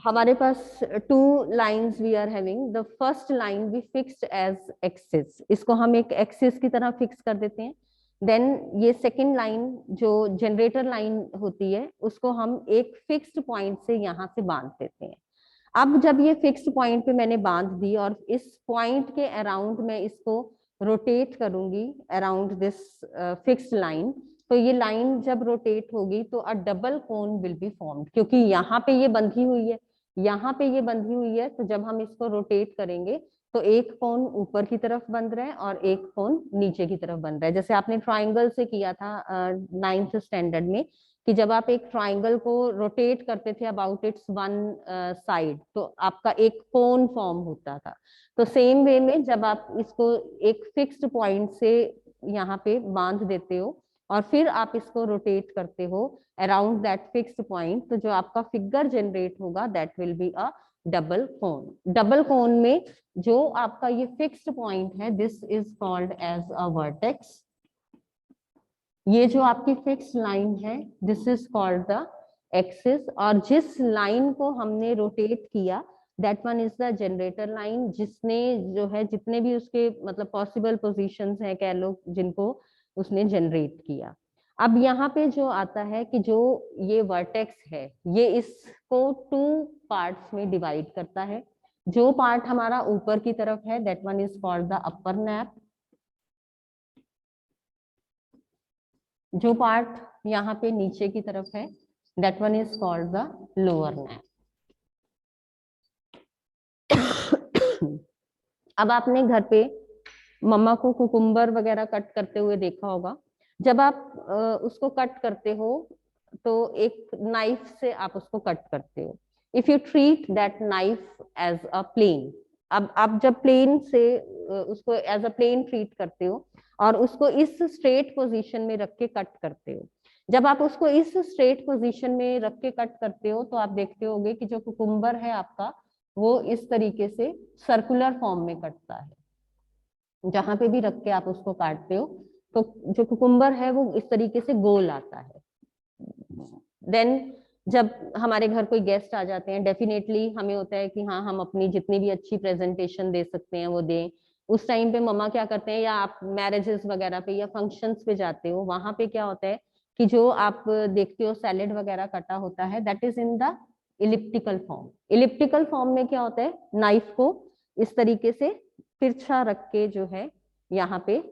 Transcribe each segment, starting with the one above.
हमारे पास two lines we are having. The first line we fixed as axis, इसको हम एक एक्सिस की तरह फिक्स कर देते हैं। देन ये सेकेंड लाइन जो जनरेटर लाइन होती है उसको हम एक फिक्स्ड पॉइंट से यहाँ से बांध देते हैं। अब जब ये फिक्स्ड पॉइंट पे मैंने बांध दी और इस पॉइंट के अराउंड मैं इसको रोटेट करूंगी अराउंड दिस फिक्स्ड लाइन, तो ये लाइन जब रोटेट होगी तो अ double cone will be formed, क्योंकि यहाँ पे ये बंधी हुई है, यहाँ पे ये बंधी हुई है, तो जब हम इसको रोटेट करेंगे तो एक कोन ऊपर की तरफ बंध रहा है और एक कोन नीचे की तरफ बंध रहा है। जैसे आपने ट्राइंगल से किया था 9th स्टैंडर्ड में, कि जब आप एक ट्राइंगल को रोटेट करते थे अबाउट इट्स वन साइड, तो आपका एक कोन फॉर्म होता था। तो सेम वे में जब आप इसको एक फिक्स्ड पॉइंट से यहाँ पे बांध देते हो और फिर आप इसको रोटेट करते हो अराउंड दैट फिक्स्ड पॉइंट, तो जो आपका फिगर जनरेट होगा that will be a double cone. Double cone में जो आपका ये फिक्स्ड पॉइंट है this is called as a vertex. ये जो आपकी फिक्स लाइन है this is called the axis, और जिस लाइन को हमने रोटेट किया that one is the generator line, जिसने जो है जितने भी उसके मतलब पॉसिबल पोजीशंस हैं कह लो जिनको उसने जनरेट किया। अब यहाँ पे जो आता है कि जो ये वर्टेक्स है ये इसको टू पार्ट्स में डिवाइड करता है। जो पार्ट हमारा ऊपर की तरफ है that one is called the upper nap, जो पार्ट यहाँ पे नीचे की तरफ है that one is called the lower nap. अब आपने घर पे मम्मा को कुकुम्बर वगैरह कट करते हुए देखा होगा। जब आप उसको कट करते हो तो एक नाइफ से आप उसको कट करते हो। If you treat that knife as a plane, अब आप जब प्लेन से उसको एज अ प्लेन ट्रीट करते हो और उसको इस स्ट्रेट पोजीशन में रख के कट करते हो, जब आप उसको इस स्ट्रेट पोजीशन में रख के कट करते हो तो आप देखते होगे कि जो कुकुम्बर है आपका वो इस तरीके से सर्कुलर फॉर्म में कटता है। जहां पे भी रख के आप उसको काटते हो तो जो कुकुम्बर है वो इस तरीके से गोल आता है। देन जब हमारे घर कोई गेस्ट आ जाते हैं डेफिनेटली हमें होता है कि हाँ हम अपनी जितनी भी अच्छी प्रेजेंटेशन दे सकते हैं वो दें। उस टाइम पे मम्मा क्या करते हैं, या आप मैरिजेस वगैरह पे या फंक्शंस पे जाते हो वहां पे क्या होता है कि जो आप देखते हो सैलेड वगैरह कटा होता है that is in the elliptical form. Elliptical form में क्या होता है, नाइफ को इस तरीके से तिरछा रख के जो है यहाँ पे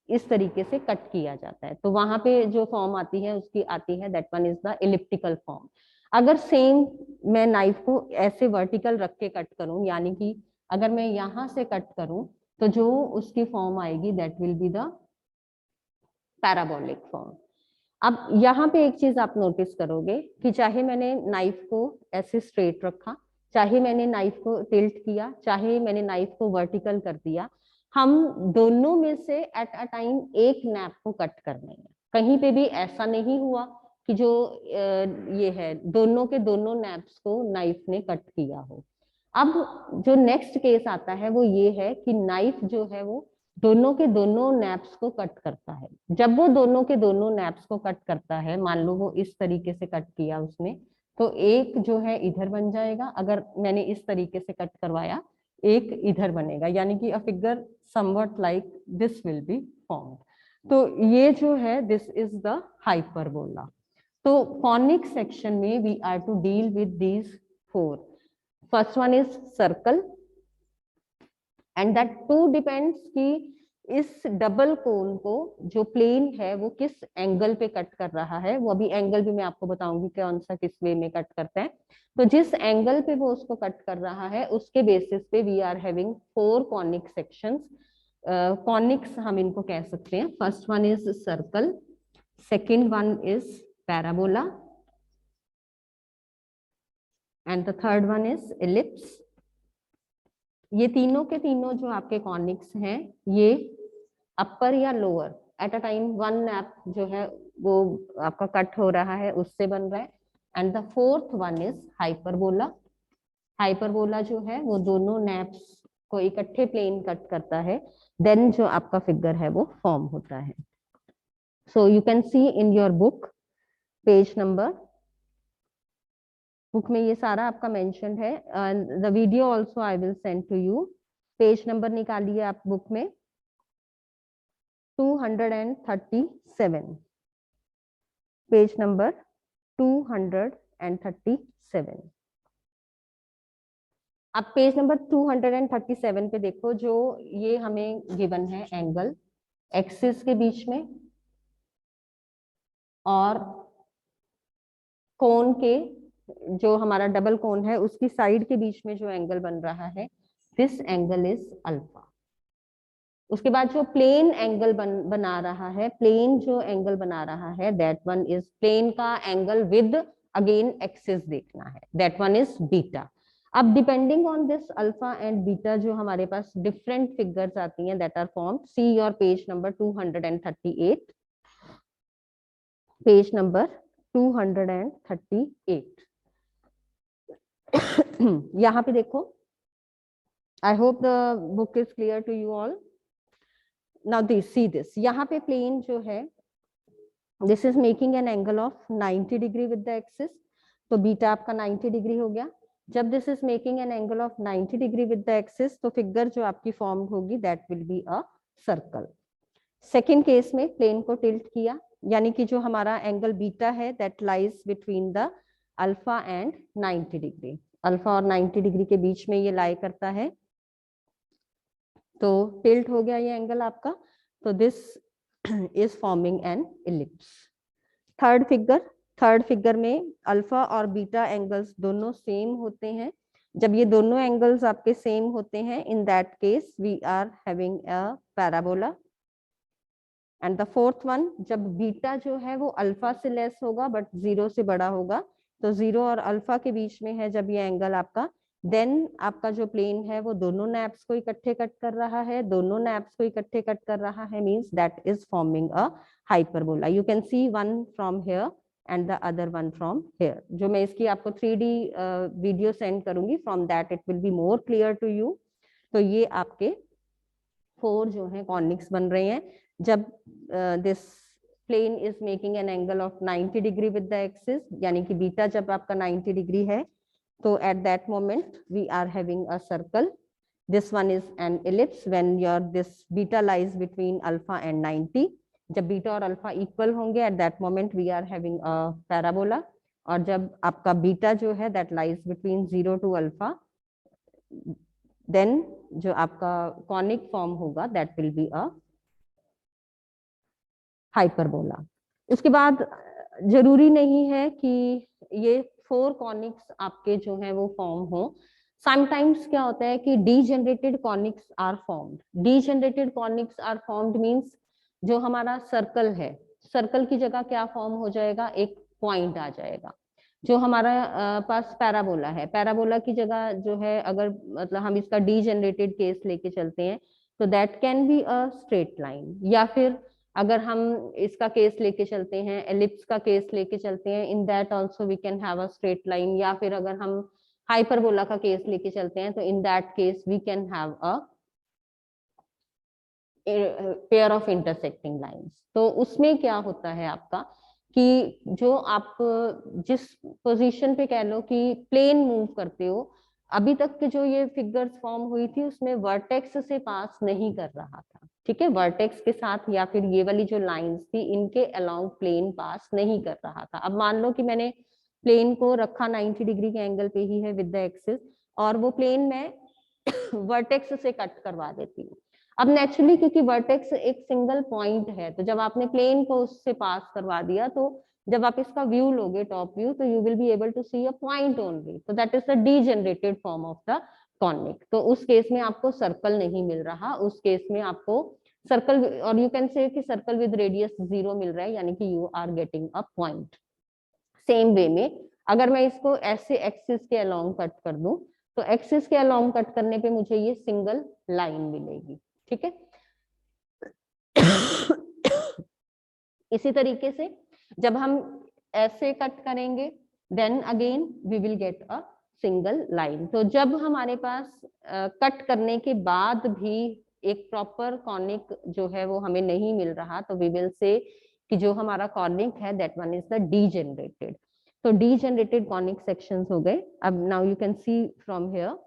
इस तरीके से कट किया जाता है, तो वहां पे जो फॉर्म आती है उसकी आती है that one is the elliptical form. अगर सेम मैं नाइफ को ऐसे वर्टिकल रख के कट करूं, यानी कि अगर मैं यहां से कट करूं तो जो उसकी फॉर्म आएगी that will be the parabolic form. अब यहाँ पे एक चीज आप नोटिस करोगे कि चाहे मैंने नाइफ को ऐसे स्ट्रेट रखा, चाहे मैंने नाइफ को टिल्ट किया, चाहे मैंने नाइफ को वर्टिकल कर दिया, हम दोनों में से एट अ टाइम एक नैप को कट करने हैं। कहीं पे भी ऐसा नहीं हुआ कि जो ये है दोनों के दोनों नैप्स को नाइफ ने कट किया हो। अब जो नेक्स्ट केस आता है वो ये है कि नाइफ जो है वो दोनों के दोनों नैप्स को कट करता है। जब वो दोनों के दोनों नैप्स को कट करता है, मान लो वो इस तरीके से कट किया उसने, तो एक जो है इधर बन जाएगा, अगर मैंने इस तरीके से कट करवाया एक इधर बनेगा, यानी कि a figure somewhat like this will be formed. तो ये जो है दिस इज द हाइपरबोला। तो कॉनिक सेक्शन में we are to deal with these four. First one is circle and that too depends कि इस डबल कोन को जो प्लेन है वो किस एंगल पे कट कर रहा है। वो अभी एंगल भी मैं आपको बताऊंगी कौन सा किस वे में कट करता है। तो जिस एंगल पे वो उसको कट कर रहा है उसके बेसिस पे we are having four conic sections. Conics हम इनको कह सकते हैं। First one is circle, second one is parabola and the third one is ellipse. ये तीनों के तीनों जो आपके कॉनिक्स हैं ये अपर या lower at a time one nap जो है वो आपका कट हो रहा है उससे बन रहा है। And the fourth one is hyperbola. Hyperbola जो है वो दोनों नैप्स को इकट्ठे प्लेन कट करता है, देन जो आपका फिगर है वो फॉर्म होता है। So you can see in your book page number book में ये सारा आपका मेंशन है, the video also I will send to you. Page number निकालिए आप बुक में 237, पेज नंबर 237। अब पेज नंबर 237 पे देखो, जो ये हमें गिवन है एंगल एक्सिस के बीच में और कोन के, जो हमारा डबल कोन है उसकी साइड के बीच में जो एंगल बन रहा है, दिस एंगल इज अल्फा। उसके बाद जो प्लेन एंगल बना रहा है, प्लेन जो एंगल बना रहा है, दैट वन इज प्लेन का एंगल विद अगेन एक्सिस देखना है, दैट वन इज बीटा। अब depending on this alpha and beta जो हमारे पास डिफरेंट फिगर्स आती हैं that are formed, see your page number 238, page number 238। यहाँ पे देखो, I hope the book is clear to you all. Now this, see this, यहाँ पे प्लेन जो है this is making an angle of 90 degree with the axis, तो beta आपका 90 degree हो गया। जब this is making an angle of 90 degree with the axis, तो फिगर जो आपकी फॉर्म होगी that will be a circle. Second case में प्लेन को टिल्ट किया, यानी कि जो हमारा एंगल बीटा है that lies between the alpha and 90 degree, alpha और 90 डिग्री के बीच में ये लाई करता है, तो टिल्ट हो गया ये एंगल आपका, तो this is forming an ellipse. Third figure में अल्फा और बीटा एंगल्स दोनों सेम होते हैं। जब ये दोनों एंगल्स आपके सेम होते हैं, in that case we are having a parabola. And the fourth one, जब बीटा जो है वो अल्फा से लेस होगा बट जीरो से बड़ा होगा, तो जीरो और अल्फा के बीच में है जब ये एंगल आपका, देन आपका जो प्लेन है वो दोनों नैप्स को इकट्ठे कट कर रहा है, दोनों नैप्स को इकट्ठे कट कर रहा है, means that is forming a hyperbola. You can see one from here and the other one from here. जो मैं इसकी आपको 3D वीडियो सेंड करूंगी, from that it will be more clear to you. तो ये आपके 4 जो है कॉनिक्स बन रहे हैं जब this plane is making an angle of 90 degree with the axis, यानी कि बीटा जब आपका 90 डिग्री है, तो at that moment we are having a circle. This one is an ellipse when your this beta lies between alpha and 90। जब beta और alpha equal होंगे at that moment we are having a parabola. और जब आपका beta जो है that lies between 0 to alpha, then जो आपका कॉनिक फॉर्म होगा that will be a hyperbola. उसके बाद जरूरी नहीं है कि ये 4 कॉनिक्स आपके जो है वो फॉर्म हो। समटाइम्स क्या होता है कि degenerated conics are formed. Degenerated conics are formed means जो हमारा सर्कल है, सर्कल की जगह क्या फॉर्म हो जाएगा, एक पॉइंट आ जाएगा। जो हमारा पास पैराबोला है, पैराबोला की जगह जो है, अगर मतलब हम इसका डीजेनरेटेड केस लेके चलते हैं, तो that can be a straight line. या फिर अगर हम इसका केस लेके चलते हैं, एलिप्स का केस लेके चलते हैं, in that also we can have a straight line. या फिर अगर हम हाइपरबोला का केस लेके चलते हैं, तो in that case we can have a pair of intersecting lines. तो उसमें क्या होता है आपका कि जो आप जिस पोजीशन पे कह लो कि प्लेन मूव करते हो, अभी तक के जो ये फिगर्स फॉर्म हुई थी उसमें वर्टेक्स से पास नहीं कर रहा था, ठीक है, वर्टेक्स के साथ या फिर ये वाली जो लाइंस थी इनके अलोंग प्लेन पास नहीं कर रहा था। अब मान लो कि मैंने प्लेन को रखा 90 डिग्री के एंगल पे ही है विद द एक्सिस, और वो प्लेन में वर्टेक्स से कट करवा देती हूँ। अब नेचुरली क्योंकि वर्टेक्स एक सिंगल पॉइंट है, तो जब आपने प्लेन को उससे पास करवा दिया, तो जब आप इसका व्यू लोगे टॉप व्यू, तो you will be able to see a point only, तो that is the degenerated form of the conic. तो उस केस में आपको सर्कल नहीं मिल रहा, उस केस में आपको सर्कल, और यू कैन से कि सर्कल विद रेडियस 0 मिल रहा है, यानी कि you are getting a point. Same way में अगर मैं इसको ऐसे एक्सिस के अलोंग कट कर दूं, तो एक्सिस के अलोंग कट करने पे मुझे ये सिंगल लाइन मिलेगी, ठीक है। इसी तरीके से जब हम ऐसे कट करेंगे, then again we will get a single line. तो जब हमारे पास कट करने के बाद भी एक प्रॉपर कॉनिक जो है वो हमें नहीं मिल रहा, तो वी विल से कि जो हमारा कॉनिक है that one is the degenerated. तो डीजेनरेटेड कॉनिक सेक्शंस हो गए। अब now you can C from here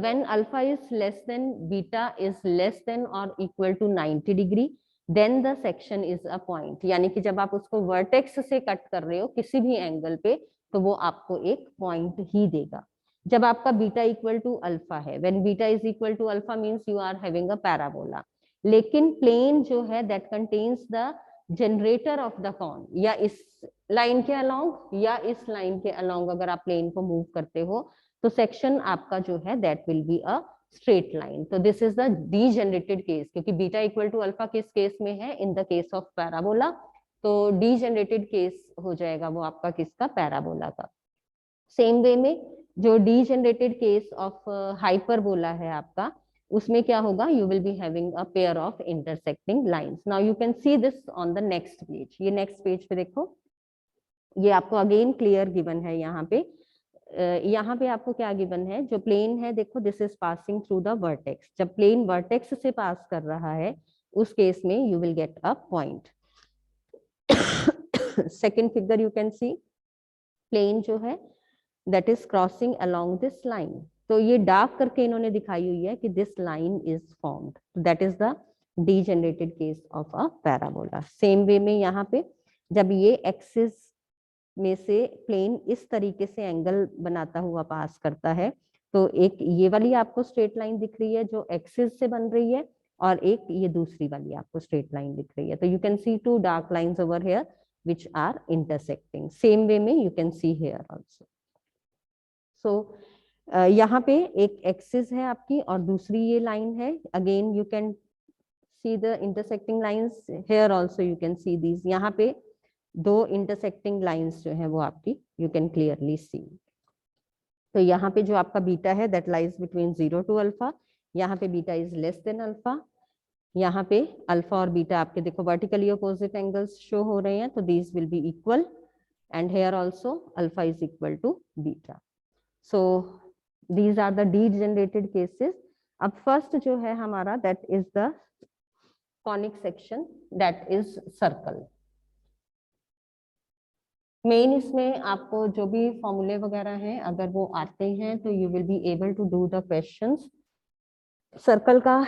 when alpha is less than beta is less than or equal to 90 degree then the section is a point। यानी कि जब आप उसको vertex से कट कर रहे हो किसी भी एंगल पे तो वो आपको एक पॉइंट ही देगा। जब आपका बीटा इक्वल टू अल्फा है, when beta is equal to alpha means you are having a parabola. लेकिन प्लेन जो है that contains the generator of the cone, या इस लाइन के अलोंग या इस लाइन के अलोंग अगर आप प्लेन को मूव करते हो तो सेक्शन आपका जो है that will be a straight line. तो this is the degenerated case, क्योंकि बीटा इक्वल टू अल्फा किस केस में है, in the case of parabola. तो डीजेनरेटेड केस हो जाएगा वो आपका किसका, पैराबोला का। सेम वे में जो डीजेनरेटेड केस ऑफ हाइपरबोला है आपका, उसमें क्या होगा, you will be having a pair of intersecting lines. Now you can see this on the next page. ये नेक्स्ट पेज पे देखो, ये आपको अगेन क्लियर गिवन है। यहाँ पे आपको क्या गिवन है, जो प्लेन है देखो, this is passing through the vertex. जब प्लेन वर्टेक्स से पास कर रहा है उस केस में you will get a point. Second figure you can see, plane जो है that is crossing along this line. तो ये डार्क करके इन्होंने दिखाई हुई है कि this line is formed, that is the degenerated case of a parabola. Same way में यहाँ पे जब ये एक्सिस में से प्लेन इस तरीके से एंगल बनाता हुआ पास करता है तो एक ये वाली आपको स्ट्रेट लाइन दिख रही है जो एक्सिस से बन रही है, और एक ये दूसरी वाली आपको स्ट्रेट लाइन दिख रही है। तो you can see two dark lines over here which are intersecting। Same way में you can see here also। सो यहाँ पे एक एक्सिस है आपकी और दूसरी ये लाइन है। Again you can see the intersecting lines here also, you can see these. यहाँ पे दो इंटरसेक्टिंग लाइंस जो है वो आपकी यू कैन क्लियरली सी। तो यहाँ पे जो आपका बीटा है that lies between 0 to alpha, यहाँ पे beta is less than alpha, यहाँ पे अल्फा और बीटा आपके देखो वर्टिकली अपोजिट एंगल्स शो हो रहे हैं, तो these will be equal, and here also alpha is equal to beta. So these are the degenerated cases. अब फर्स्ट जो है हमारा that is the conic section that is circle. Main इसमें आपको जो भी फॉर्मूले वगैरह हैं अगर वो आते हैं तो you will be able to do the questions. Circle का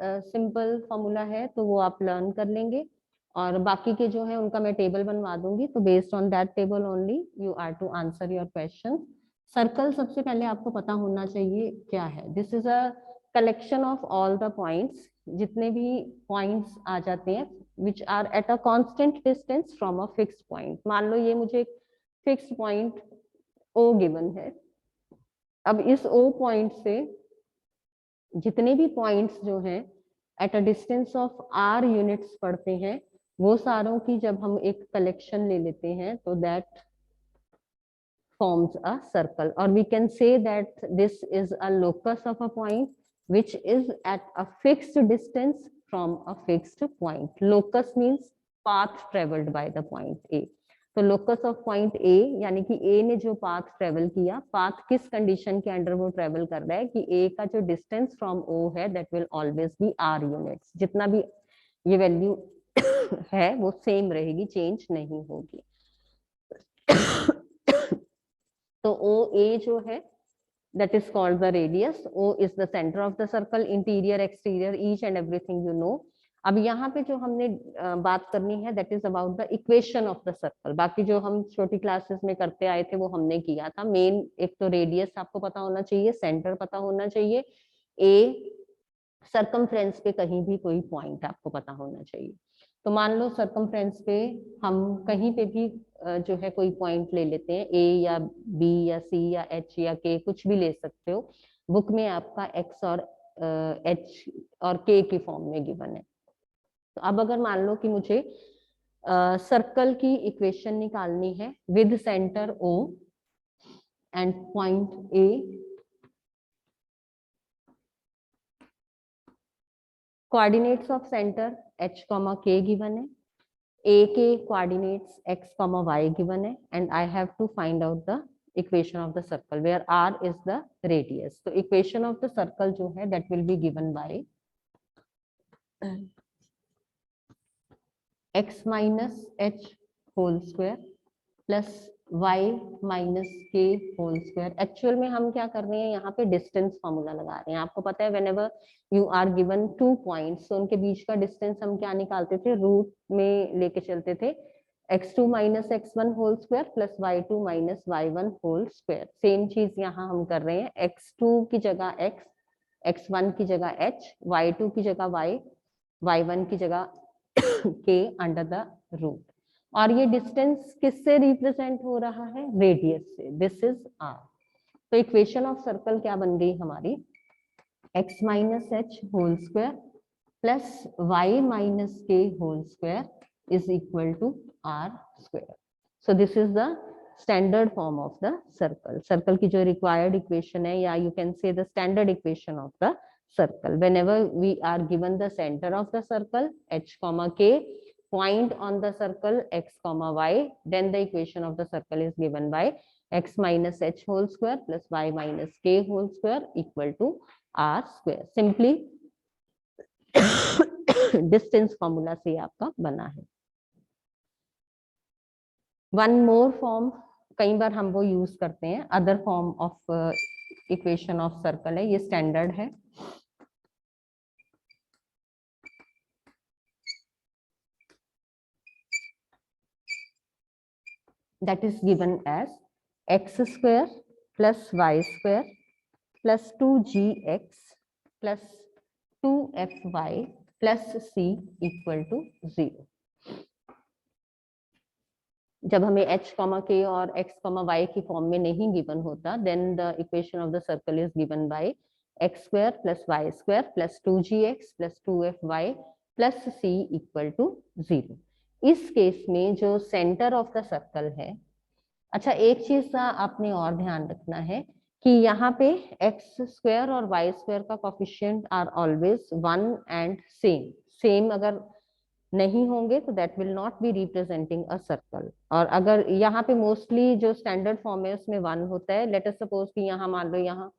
सिंपल फॉर्मूला है तो वो आप लर्न कर लेंगे, और बाकी के जो है उनका मैं टेबल बनवा दूंगी, तो based on that table only you are to answer your question. Circle सबसे पहले आपको पता होना चाहिए क्या है। This is a collection of all the points, जितने भी पॉइंट्स आ जाते हैं which are at a constant distance from a fixed point। मान लो ये मुझे एक फिक्स्ड पॉइंट O गिवन है। अब इस O पॉइंट से जितने भी पॉइंट्स जो हैं at a distance of R units पड़ते हैं, वो सारों की जब हम एक कलेक्शन ले लेते हैं तो that forms a circle, or we can say that this is a locus of a point which is at a fixed distance from a fixed point। Locus means path traveled by the point A। तो locus of point A यानी कि A ने जो path travel किया, path किस condition के under वो travel कर रहा है कि A का जो distance from O है that will always be R units। जितना भी ये value है वो same रहेगी, change नहीं होगी। तो OA जो है that is called the radius। O is the center of the circle, interior exterior each and everything you know। अब यहाँ पे जो हमने बात करनी है that is about the equation of the circle। बाकी जो हम छोटी क्लासेस में करते आए थे वो हमने किया था। मेन एक तो रेडियस आपको पता होना चाहिए, सेंटर पता होना चाहिए, A सर्कमफ्रेंस पे कहीं भी कोई पॉइंट आपको पता होना चाहिए। तो मान लो सर्कमफ्रेंस पे हम कहीं पे भी जो है कोई पॉइंट ले लेते हैं, A या B या C या H या K, कुछ भी ले सकते हो। बुक में आपका X और H और K की फॉर्म में गिवन है। तो अब अगर मान लो कि मुझे सर्कल की इक्वेशन निकालनी है with centre O and point A, coordinates of centre H, K given है, A के कोऑर्डिनेट्स X, Y गिवन है, and I have to find out the equation of the circle where R is the radius. तो equation of the circle जो है that will be given by x minus h whole square plus y minus के whole square. Actual में हम क्या कर रहे हैं, यहाँ पे डिस्टेंस फॉर्मूला लगा रहे हैं। आपको पता है whenever you are given 2 points, तो उनके बीच का डिस्टेंस हम क्या निकालते थे, रूट में लेके चलते थे, x2 minus x1 whole square plus y2 minus y1 whole square. Same चीज यहाँ हम कर रहे हैं, x2 की जगह x, x1 की जगह h, y2 की जगह y, y1 की जगह k अंडर द रूट। और ये डिस्टेंस किससे रिप्रेजेंट हो रहा है, रेडियस से, दिस इज r। तो इक्वेशन ऑफ सर्कल क्या बन गई हमारी, x minus H whole square plus y minus के whole square is equal to r square. So this is the standard form of the circle. Circle की जो required equation है, या you can say the standard equation of the circle whenever we are given the center of the circle h comma k, point on the circle x comma y, then the equation of the circle is given by x minus h whole square plus y minus k whole square equal to r square। simply distance formula से आपका बना है। One more form, कई बार हम वो use करते हैं, other form of equation of circle है, ये स्टैंडर्ड है। that is given as x square plus y square plus 2gx plus 2fy plus c equal to 0। जब हमें h, k और x, y की फॉर्म में नहीं गिवन होता, then the equation of the circle is given by x square plus y square plus 2gx plus 2fy plus c equal to 0। इस case में जो सेंटर ऑफ द सर्कल है, अच्छा एक चीज का आपने और ध्यान रखना है कि यहाँ पे एक्स स्क्वायर और वाई स्क्वायर का coefficient are always 1 and same. Same अगर नहीं होंगे तो that will not be representing a circle. और अगर यहाँ पे मोस्टली जो स्टैंडर्ड फॉर्म है उसमें 1 होता है, लेट अस सपोज कि यहाँ मान लो यहाँ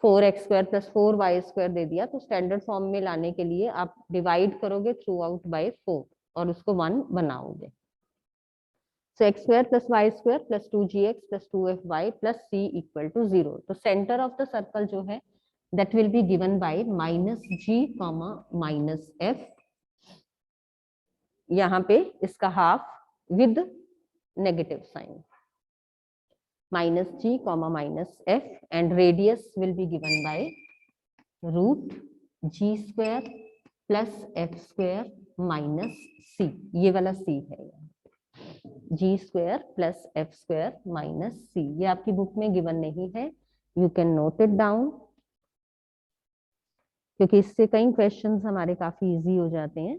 4x square plus 4y square दे दिया, तो स्टैंडर्ड फॉर्म में लाने के लिए आप डिवाइड करोगे थ्रू आउट बाई 4 और उसको 1 बनाओगे। So x square plus y square plus 2gx plus 2fy plus c equal to 0। तो center of the circle जो है that will be given by minus g comma minus f, यहाँ पे इसका half with negative sign, minus g comma minus f, and radius will be given by root g square plus f square minus c। ये वाला c है, G square plus F square minus C. ये आपकी book में given नहीं है, you can note it down, क्योंकि इससे कई क्वेश्चंस हमारे काफी इजी हो जाते हैं।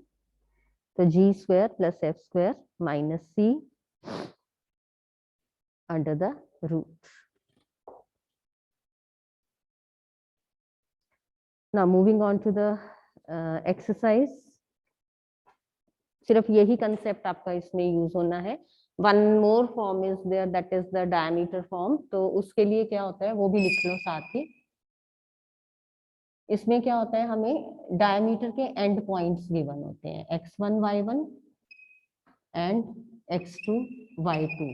तो G square plus F square minus C under the root. Now moving on to the exercise. सिर्फ यही कंसेप्ट आपका इसमें यूज होना है। One more form is there, that is the diameter form. तो उसके लिए क्या होता है वो भी लिख लो साथ ही। इसमें क्या होता है, हमें डायमीटर के एंड पॉइंट्स गिवन होते हैं, x1 y1 and x2 y2,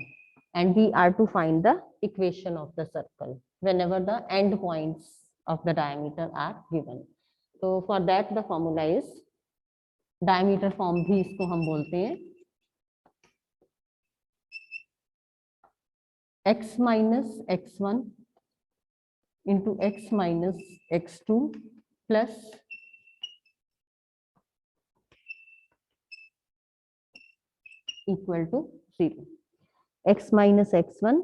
and we are to find the equation of the circle whenever the end points of the diameter are given। so for that the formula is, diameter form भी इसको हम बोलते हैं, x minus x1 into x minus x2 plus equal to 0। x minus x1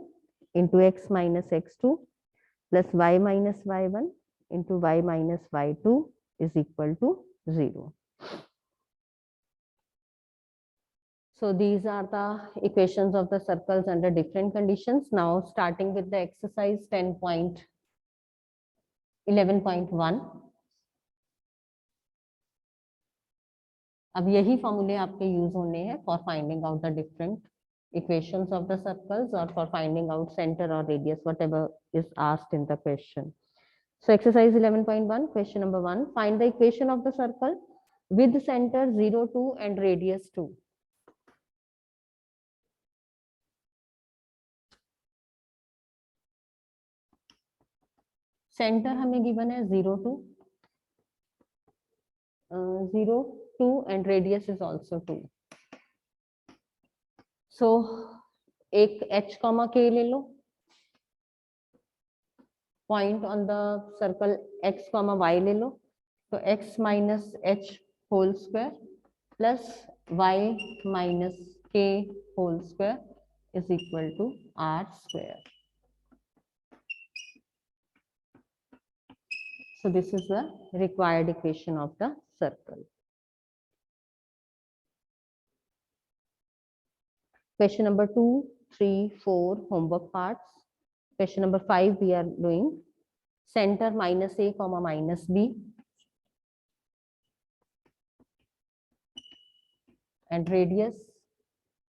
into x minus x2 plus y minus y1 into y minus y2 is equal to 0। So these are the equations of the circles under different conditions. Now starting with the exercise 10.11.1। अब यही फॉर्मूले आपके use होने हैं for finding out the different equations of the circles or for finding out center or radius, whatever is asked in the question. So exercise 11.1, question number 1, find the equation of the circle with center 0, 2 and radius 2। Centre हमें given है 0 2 0 2 and radius is also 2. सो एक h comma k ले लो, point on the circle x comma y ले लो, तो x minus h whole square plus y minus k whole square is equal to r square. So this is the required equation of the circle. Question number 2, 3, 4 homework parts. Question number 5 we are doing center minus a comma minus b and radius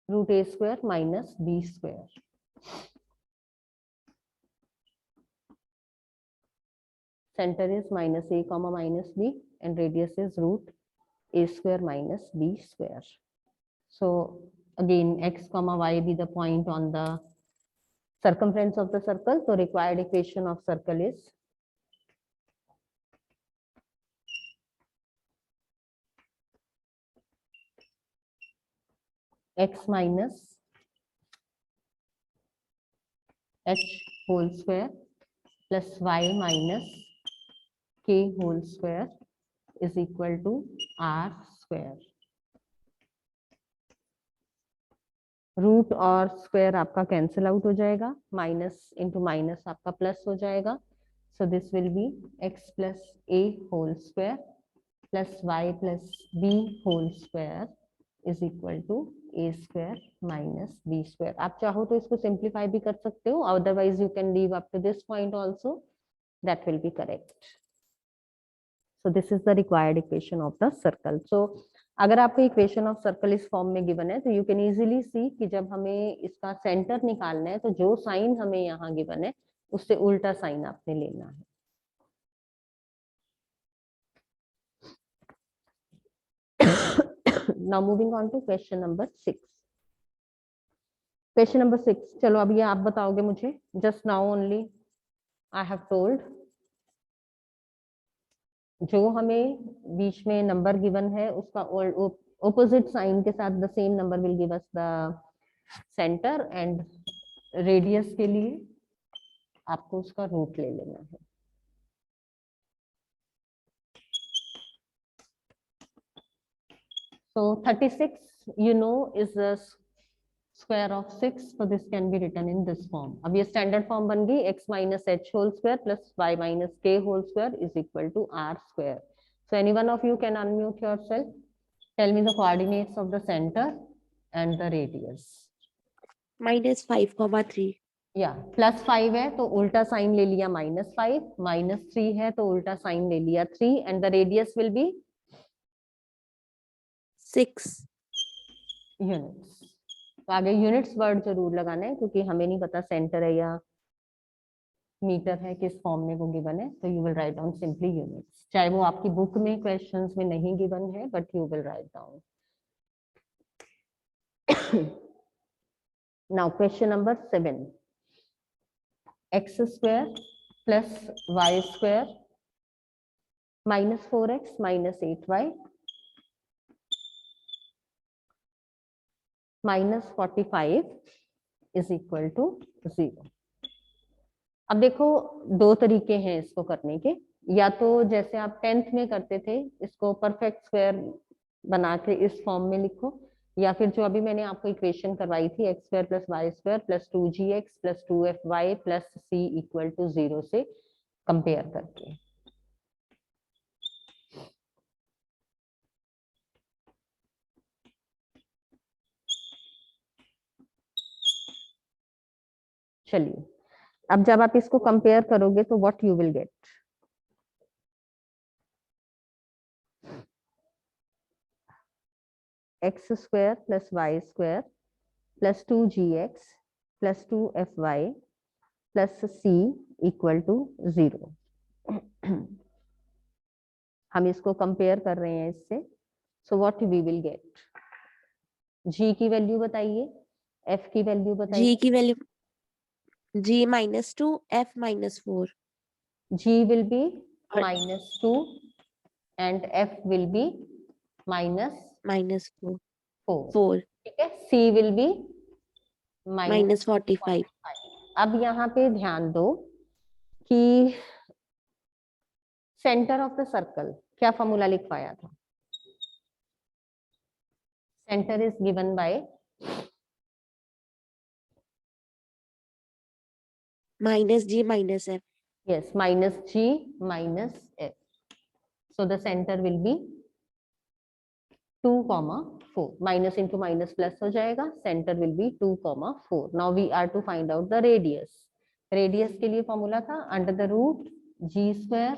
root a square minus b square. Center is minus a comma minus b and radius is root a square minus b square. So again x comma y be the point on the circumference of the circle. So required equation of circle is x minus h whole square plus y minus k whole square is equal to r square. Root और square आपका cancel out हो जाएगा, minus into minus आपका plus हो जाएगा. So this will be x plus a whole square plus y plus b whole square is equal to a square minus b square. आप चाहो तो इसको सिंप्लीफाई भी कर सकते हो, otherwise you can leave up to this point also, that will be correct. So this is the required equation of the circle. So अगर आपको इक्वेशन ऑफ सर्कल इस फॉर्म में गिवन है तो यू कैन इजीली सी कि जब हमें इसका सेंटर निकालना है तो जो साइन हमें यहाँ गिवन है उससे उल्टा साइन आपने लेना है. Now moving on to question number 6. Question number 6, चलो अब ये आप बताओगे मुझे. Just now only I have told जो हमें बीच में नंबर गिवन है उसका ऑपोजिट साइन के साथ the same number will give us the centre and radius के लिए आपको उसका रूट ले लेना है. So 36 you know is the square of 6, so this can be written in this form. अब ये स्टैंडर्ड फॉर्म बन गई x minus h whole square plus y minus k whole square is equal to r square. So any one of you can unmute yourself. Tell me the coordinates of the center and the radius. -5, 3. या +5 है तो उल्टा sign ले लिया -5, -3 है तो उल्टा sign ले लिया 3 and the radius will be 6 units. तो आगे यूनिट्स वर्ड जरूर लगाना है क्योंकि हमें नहीं पता सेंटर है या मीटर है, किस फॉर्म में वो गिवन है. तो you will write down simply units, चाहे वो आपकी बुक में क्वेश्चंस में नहीं गिवन है but you will write down. Now question number 7, x square plus y square minus 4x minus 8y minus 45 is equal to 0. अब देखो दो तरीके हैं इसको करने के, या तो जैसे आप 10th में करते थे इसको परफेक्ट स्क्वायर बना के इस फॉर्म में लिखो, या फिर जो अभी मैंने आपको इक्वेशन करवाई थी x square plus y square plus 2gx plus 2fy plus c equal to 0 से कंपेयर करके. चलिए अब जब आप इसको कंपेयर करोगे तो what you will get. x square plus y square plus 2gx plus 2fy plus c equal to 0. हम इसको कंपेयर कर रहे हैं इससे. So what we will get. g की वैल्यू बताइए, f की वैल्यू बताइए. g की value g -2 f -4. G will be -2 and F will be -4. -4. ठीक है, C will be -45. अब यहाँ पे ध्यान दो कि सेंटर ऑफ द सर्कल क्या फॉर्मूला लिखवाया था? Centre is given by -G -F. yes -G -F. So the center will be 2,4. Minus into minus plus हो जाएगा, centre will be 2,4. Now we are to find out the radius. Radius के लिए formula था under the root G²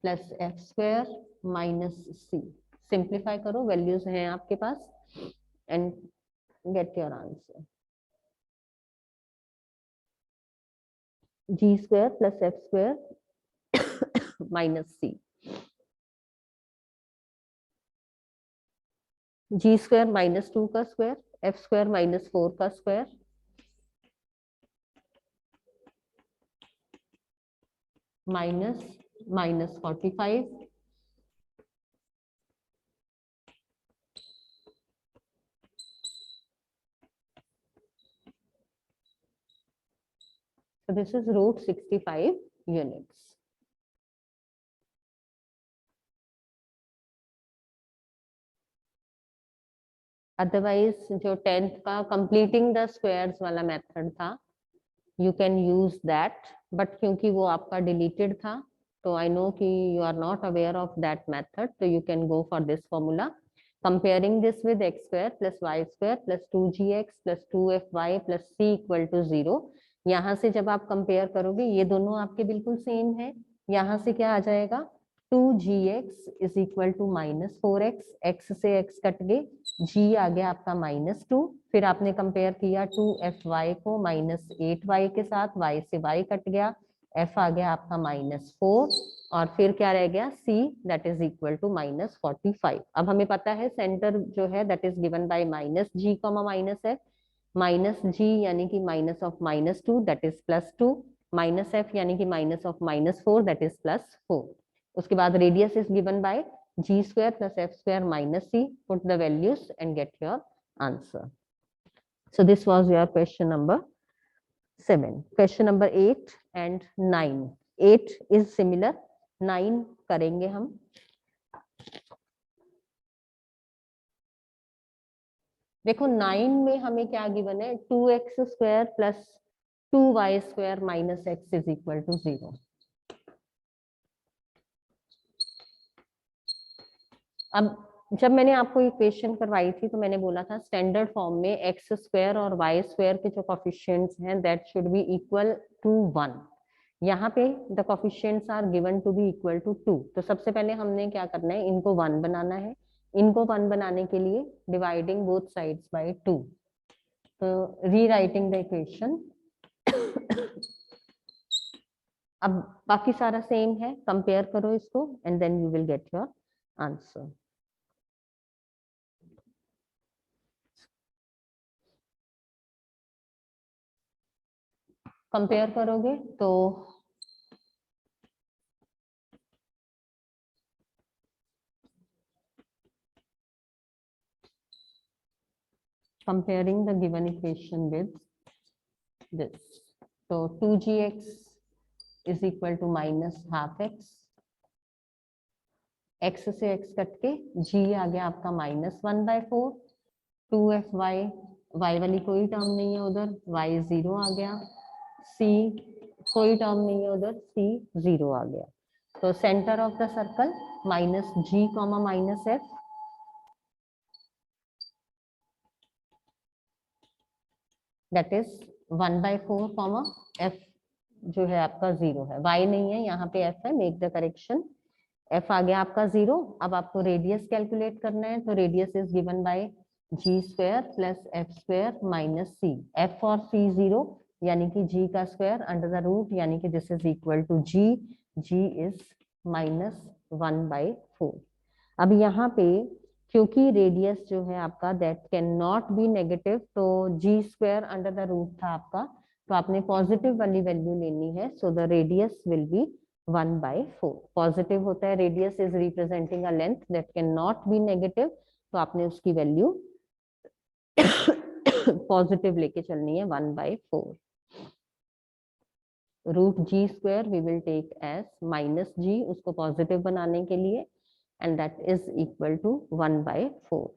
plus F² minus C. Simplify करो, values हैं आपके पास and get your answer. G² plus F² minus C. G² -2 का square, F² -4 का square, -45 so this is root 65 units. Otherwise जो 10th का completing the squares वाला method था, you can use that, but क्योंकि वो आपका डिलीटेड था तो आई नो कि you are not aware of that method, तो you can go for this formula. Comparing this with x² plus y² plus 2gx plus 2fy plus c equal to 0. यहाँ से जब आप कंपेयर करोगे ये दोनों आपके बिल्कुल सेम है. यहाँ से क्या आ जाएगा? 2gx is equal to -4x. x से x कट गए, g आ गया आपका -2. फिर आपने कंपेयर किया 2fy को -8y के साथ, y से y कट गया, f आ गया आपका -4 और फिर क्या रह गया? c that is equal to -45. अब हमें पता है सेंटर जो है that is given by -g, -f. -g यानी कि minus of -2 that is +2, -f यानी कि माइनस ऑफ -4 दैट इज +4. उसके बाद radius is given bye G² plus F² minus C. Put the values and get your answer. So this was your question number 7. Question number 8 and 9. 8 is similar. 9 करेंगे हम. देखो 9 में हमें क्या given है? 2x² plus 2y² minus x is equal to 0. अब जब मैंने आपको इक्वेशन करवाई थी तो मैंने बोला था स्टैंडर्ड फॉर्म में x² और y² के जो कोफिशिएंट्स हैं that should be equal to 1. यहाँ पे the coefficients are given to be equal to 2. तो सबसे पहले हमने क्या करना है? इनको 1 बनाना है. इनको 1 बनाने के लिए डिवाइडिंग बोथ साइड्स बाय 2. तो रीराइटिंग द इक्वेशन. अब बाकी सारा सेम है, कंपेयर करो इसको and then you will get your answer. Compare करोगे तो comparing the given equation with this, so 2gx is equal to -12x. x से x कट के g आ गया आपका -1/4. 2fy, y वाली कोई टर्म नहीं है उधर, y 0 आ गया. c कोई टर्म नहीं है उधर, c 0 आ गया. तो centre of the circle -g, -f. That is 1/4, f जो है आपका 0 है, y नहीं है यहाँ पे, f है. Make the correction. f आ गया आपका 0. अब आपको रेडियस कैलकुलेट करना है, तो radius is given bye G² plus F² minus C. f और C 0 यानी कि g का स्क्वायर अंडर द रूट यानी कि this is equal to g. g is -1/4. अब यहाँ पे क्योंकि रेडियस जो है आपका that can not be negative, तो G² अंडर द रूट था आपका, तो आपने पॉजिटिव वाली वैल्यू लेनी है. So the radius will be 1/4। Positive होता है radius is representing a length that can not be negative, तो आपने उसकी वैल्यू पॉजिटिव लेके चलनी है 1/4। √g² we will take as -g, उसको पॉजिटिव बनाने के लिए, and that is equal to 1/4।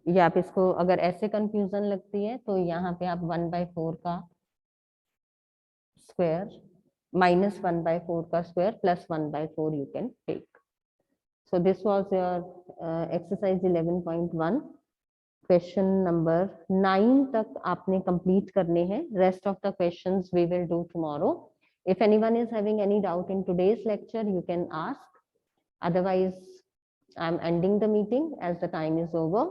ये आप इसको अगर ऐसे कंफ्यूजन लगती है तो यहाँ पे आप 1/4 का स्क्वायर -1/4 का square plus 1/4 you can take. So this was your exercise 11.1। Question number 9 तक आपने कंप्लीट करने हैं। Rest of the questions we will do tomorrow. If anyone is having any doubt in today's lecture, you can ask. Otherwise, I'm ending the meeting as the time is over.